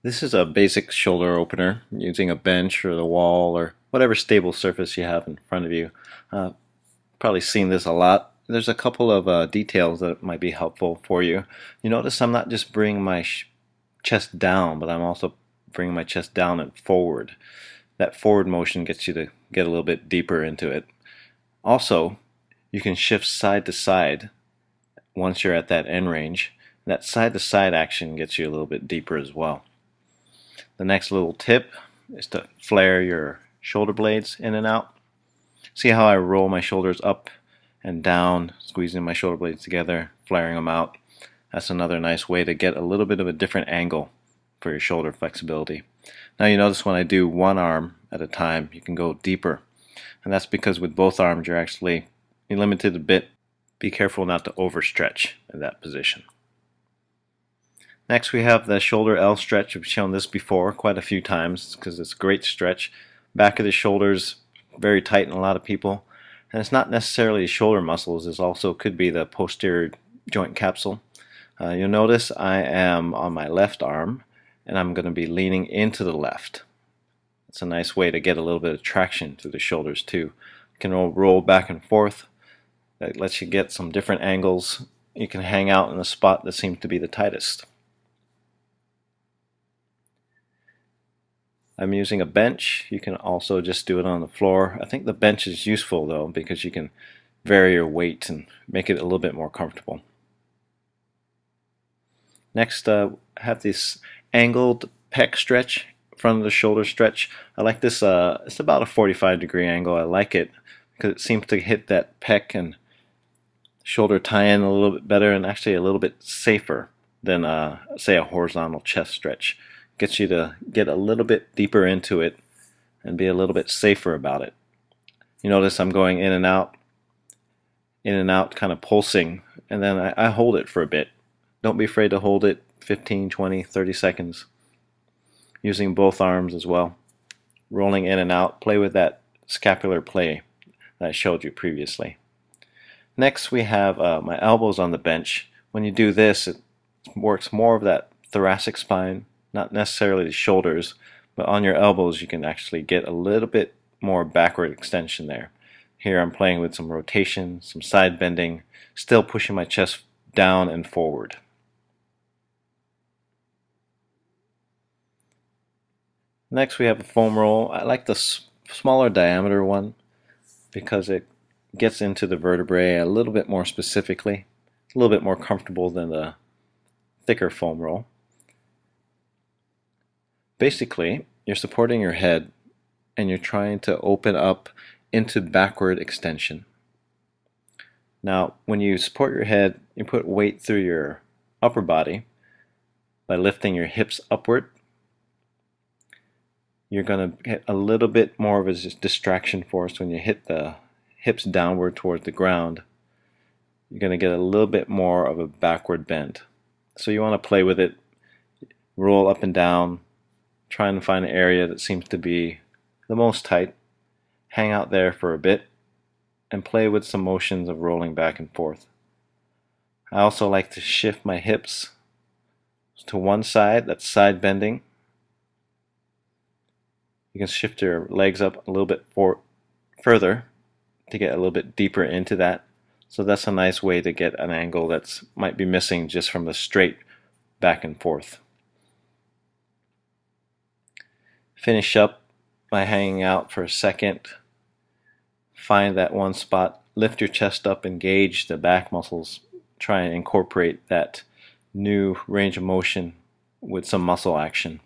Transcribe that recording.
This is a basic shoulder opener using a bench or the wall or whatever stable surface you have in front of you. Uh, Probably seen this a lot. There's a couple of details that might be helpful for you. You notice I'm not just bringing my chest down, but I'm also bringing my chest down and forward. That forward motion gets you to get a little bit deeper into it. Also, you can shift side to side once you're at that end range. That side to side action gets you a little bit deeper as well. The next little tip is to flare your shoulder blades in and out. See how I roll my shoulders up and down, squeezing my shoulder blades together, flaring them out. That's another nice way to get a little bit of a different angle for your shoulder flexibility. Now you notice when I do one arm at a time, you can go deeper. And that's because with both arms you're actually limited a bit. Be careful not to overstretch in that position. Next we have the shoulder L stretch. I've shown this before quite a few times because it's a great stretch. Back of the shoulders very tight in a lot of people. And it's not necessarily the shoulder muscles, it also could be the posterior joint capsule. You'll notice I am on my left arm and I'm going to be leaning into the left. It's a nice way to get a little bit of traction through the shoulders too. You can roll back and forth. That lets you get some different angles. You can hang out in the spot that seems to be the tightest. I'm using a bench. You can also just do it on the floor. I think the bench is useful though because you can vary your weight and make it a little bit more comfortable. Next, I have this angled pec stretch, front of the shoulder stretch. I like this, it's about a 45-degree angle. I like it because it seems to hit that pec and shoulder tie-in a little bit better and actually a little bit safer than, say, a horizontal chest stretch. Gets you to get a little bit deeper into it and be a little bit safer about it. You notice I'm going in and out, kind of pulsing, and then I hold it for a bit. Don't be afraid to hold it 15, 20, 30 seconds. Using both arms as well. Rolling in and out. Play with that scapular play that I showed you previously. Next we have my elbows on the bench. When you do this, it works more of that thoracic spine, not necessarily the shoulders, but on your elbows you can actually get a little bit more backward extension there. Here I'm playing with some rotation, some side bending, still pushing my chest down and forward. Next we have a foam roll. I like the smaller diameter one because it gets into the vertebrae a little bit more specifically. It's a little bit more comfortable than the thicker foam roll. Basically, you're supporting your head and you're trying to open up into backward extension. Now, when you support your head, you put weight through your upper body by lifting your hips upward. You're going to get a little bit more of a distraction force when you hit the hips downward towards the ground. You're going to get a little bit more of a backward bend. So you want to play with it, roll up and down, try and find an area that seems to be the most tight, hang out there for a bit, and play with some motions of rolling back and forth. I also like to shift my hips to one side, that's side bending. You can shift your legs up a little bit further to get a little bit deeper into that. So that's a nice way to get an angle that might be missing just from the straight back and forth. Finish up by hanging out for a second. Find that one spot, lift your chest up, engage the back muscles. Try and incorporate that new range of motion with some muscle action.